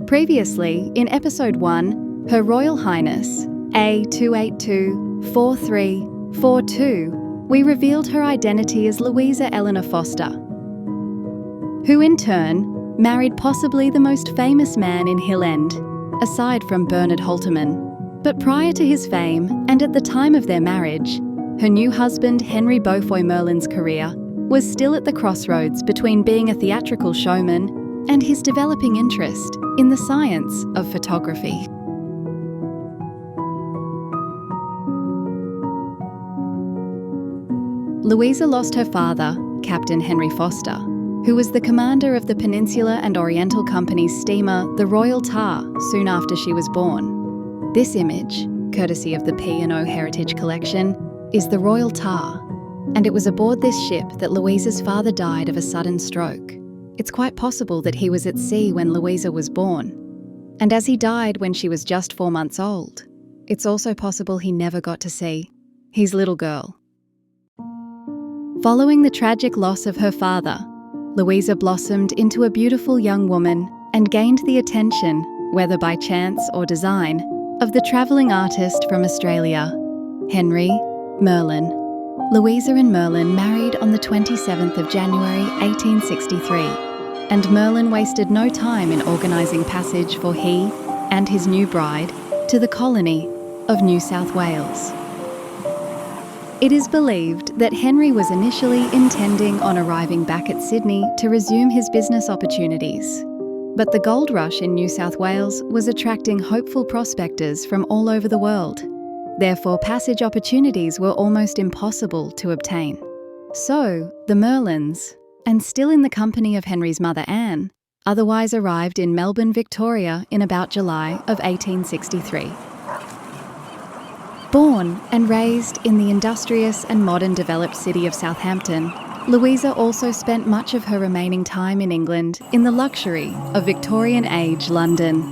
Previously, in Episode 1, Her Royal Highness, a2824342, we revealed her identity as Louisa Eleanor Foster, who in turn married possibly the most famous man in Hill End, aside from Bernard Holtermann. But prior to his fame, and at the time of their marriage, her new husband Henry Beaufoy Merlin's career was still at the crossroads between being a theatrical showman and his developing interest in the science of photography. Louisa lost her father, Captain Henry Foster, who was the commander of the Peninsula and Oriental Company's steamer, the Royal Tar, soon after she was born. This image, courtesy of the P&O Heritage Collection, is the Royal Tar, and it was aboard this ship that Louisa's father died of a sudden stroke. It's quite possible that he was at sea when Louisa was born. And as he died when she was just 4 months old, it's also possible he never got to see his little girl. Following the tragic loss of her father, Louisa blossomed into a beautiful young woman and gained the attention, whether by chance or design, of the travelling artist from Australia, Henry Merlin. Louisa and Merlin married on the 27th of January 1863, and Merlin wasted no time in organising passage for he and his new bride to the colony of New South Wales. It is believed that Henry was initially intending on arriving back at Sydney to resume his business opportunities, but the gold rush in New South Wales was attracting hopeful prospectors from all over the world. Therefore, passage opportunities were almost impossible to obtain. So, the Merlins, and still in the company of Henry's mother Anne, otherwise arrived in Melbourne, Victoria in about July of 1863. Born and raised in the industrious and modern developed city of Southampton, Louisa also spent much of her remaining time in England in the luxury of Victorian-age London.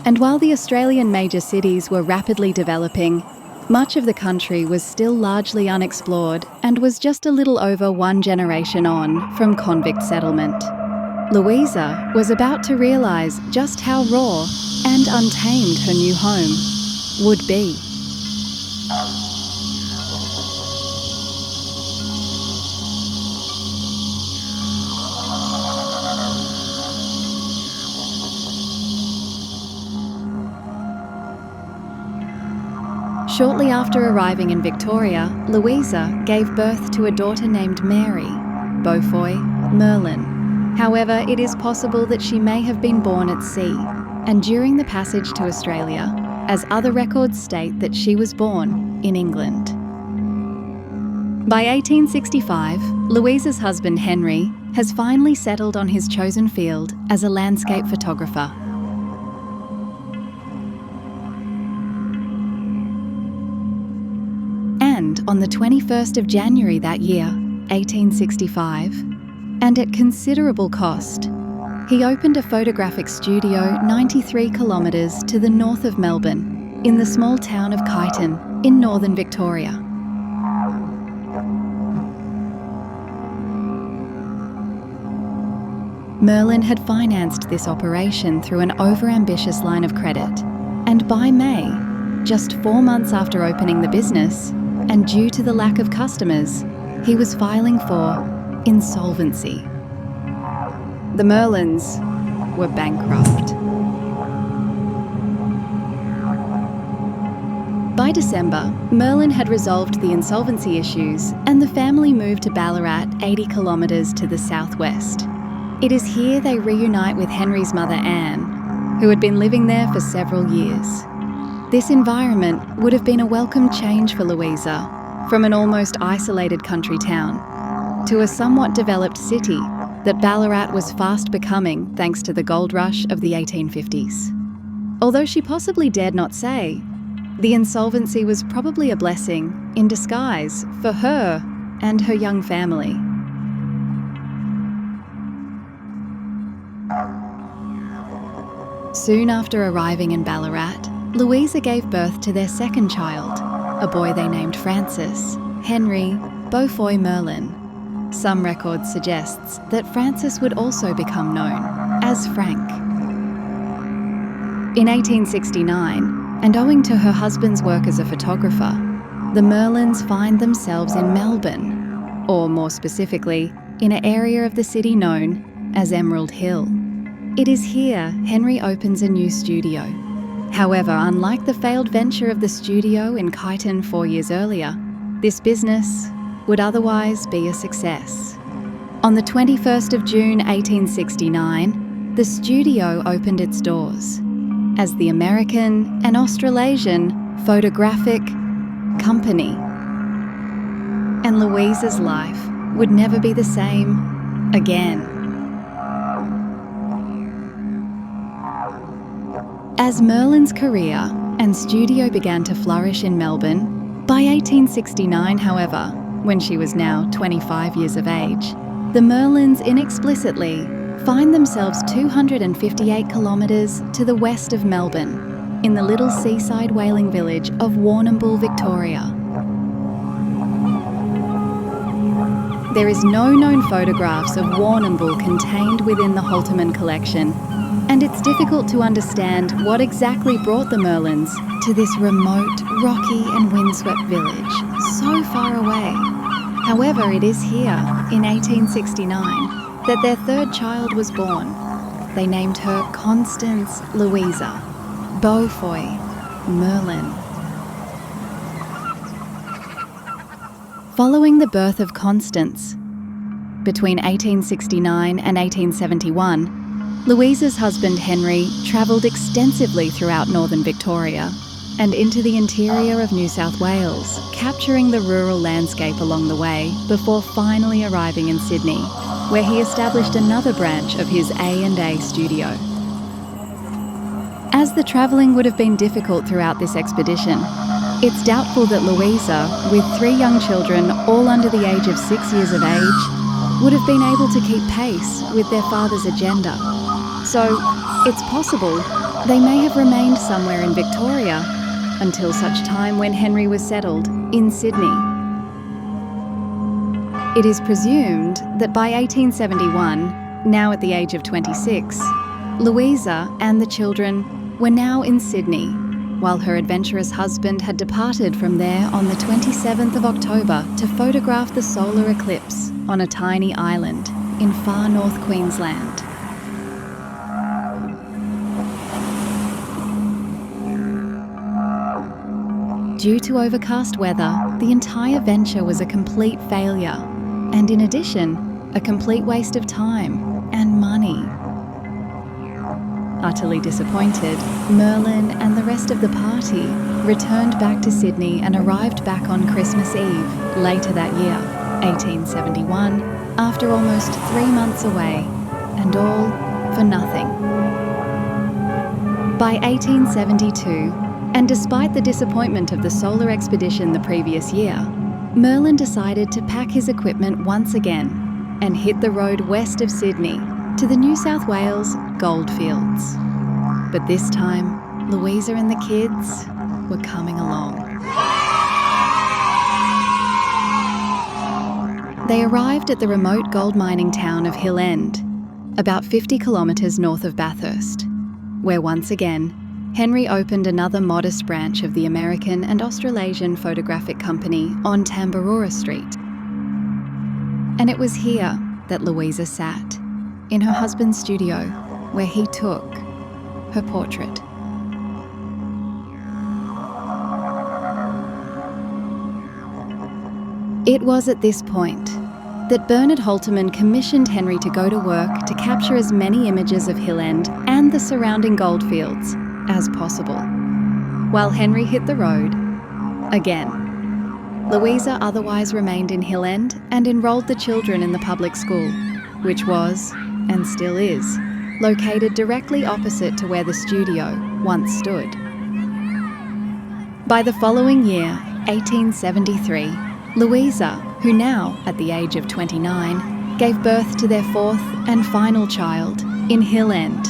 And while the Australian major cities were rapidly developing, much of the country was still largely unexplored and was just a little over one generation on from convict settlement. Louisa was about to realise just how raw and untamed her new home would be. Shortly after arriving in Victoria, Louisa gave birth to a daughter named Mary Beaufoy Merlin. However, it is possible that she may have been born at sea, and during the passage to Australia, as other records state that she was born in England. By 1865, Louisa's husband Henry has finally settled on his chosen field as a landscape photographer. And on the 21st of January that year, 1865, and at considerable cost, he opened a photographic studio 93 kilometres to the north of Melbourne, in the small town of Kyneton, in northern Victoria. Merlin had financed this operation through an overambitious line of credit, and by May, just 4 months after opening the business, and due to the lack of customers, he was filing for insolvency. The Merlins were bankrupt. By December, Merlin had resolved the insolvency issues and the family moved to Ballarat, 80 kilometres to the southwest. It is here they reunite with Henry's mother Anne, who had been living there for several years. This environment would have been a welcome change for Louisa, from an almost isolated country town to a somewhat developed city that Ballarat was fast becoming thanks to the gold rush of the 1850s. Although she possibly dared not say, the insolvency was probably a blessing in disguise for her and her young family. Soon after arriving in Ballarat, Louisa gave birth to their second child, a boy they named Francis, Henry Beaufoy Merlin. Some records suggests that Francis would also become known as Frank. In 1869, and owing to her husband's work as a photographer, the Merlins find themselves in Melbourne, or more specifically, in an area of the city known as Emerald Hill. It is here Henry opens a new studio. However, unlike the failed venture of the studio in Kyneton 4 years earlier, this business would otherwise be a success. On the 21st of June 1869, the studio opened its doors as the American and Australasian Photographic Company. And Louisa's life would never be the same again. As Merlin's career and studio began to flourish in Melbourne, by 1869, however, when she was now 25 years of age, the Merlins inexplicitly find themselves 258 kilometres to the west of Melbourne, in the little seaside whaling village of Warrnambool, Victoria. There is no known photographs of Warrnambool contained within the HOLTERMANN collection, and it's difficult to understand what exactly brought the Merlins to this remote, rocky and windswept village so far away. However, it is here, in 1869, that their third child was born. They named her Constance Louisa Beaufoy Merlin. Following the birth of Constance, between 1869 and 1871, Louisa's husband Henry travelled extensively throughout northern Victoria and into the interior of New South Wales, capturing the rural landscape along the way before finally arriving in Sydney, where he established another branch of his A&A studio. As the travelling would have been difficult throughout this expedition, it's doubtful that Louisa, with 3 young children all under the age of 6 years of age, would have been able to keep pace with their father's agenda. So, it's possible they may have remained somewhere in Victoria until such time when Henry was settled in Sydney. It is presumed that by 1871, now at the age of 26, Louisa and the children were now in Sydney, while her adventurous husband had departed from there on the 27th of October to photograph the solar eclipse on a tiny island in far north Queensland. Due to overcast weather, the entire venture was a complete failure, and in addition, a complete waste of time and money. Utterly disappointed, Merlin and the rest of the party returned back to Sydney and arrived back on Christmas Eve later that year, 1871, after almost 3 months away, and all for nothing. By 1872, and despite the disappointment of the solar expedition the previous year, Merlin decided to pack his equipment once again and hit the road west of Sydney to the New South Wales goldfields. But this time, Louisa and the kids were coming along. They arrived at the remote gold mining town of Hill End, about 50 kilometres north of Bathurst, where once again, Henry opened another modest branch of the American and Australasian Photographic Company on Tambaroora Street. And it was here that Louisa sat, in her husband's studio, where he took her portrait. It was at this point that Bernard Holtermann commissioned Henry to go to work to capture as many images of Hill End and the surrounding goldfields as possible, while Henry hit the road again. Louisa otherwise remained in Hill End and enrolled the children in the public school, which was, and still is, located directly opposite to where the studio once stood. By the following year, 1873, Louisa, who now, at the age of 29, gave birth to their 4th and final child in Hill End,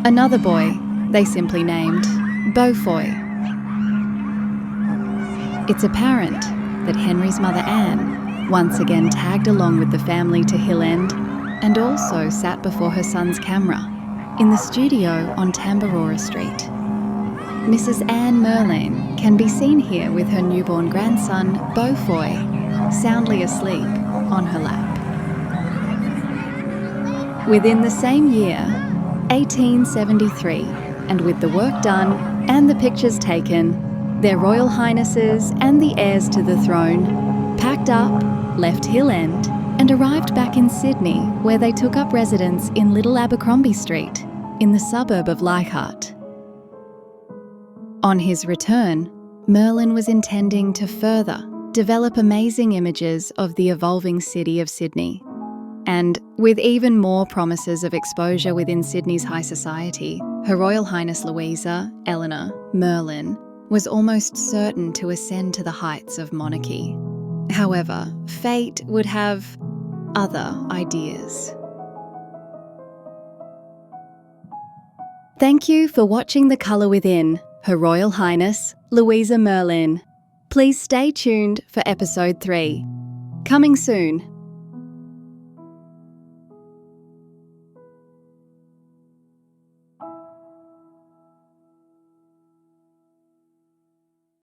another boy they simply named Beaufoy. It's apparent that Henry's mother Anne once again tagged along with the family to Hill End and also sat before her son's camera in the studio on Tambaroora Street. Mrs. Anne Merlin can be seen here with her newborn grandson, Beaufoy, soundly asleep on her lap. Within the same year, 1873, and with the work done and the pictures taken, their Royal Highnesses and the heirs to the throne packed up, left Hill End, and arrived back in Sydney, where they took up residence in Little Abercrombie Street, in the suburb of Leichhardt. On his return, Merlin was intending to further develop amazing images of the evolving city of Sydney. And with even more promises of exposure within Sydney's high society, Her Royal Highness Louisa Eleanor Merlin was almost certain to ascend to the heights of monarchy. However, fate would have other ideas. Thank you for watching The Colour Within, Her Royal Highness Louisa Merlin. Please stay tuned for episode 3. Coming soon.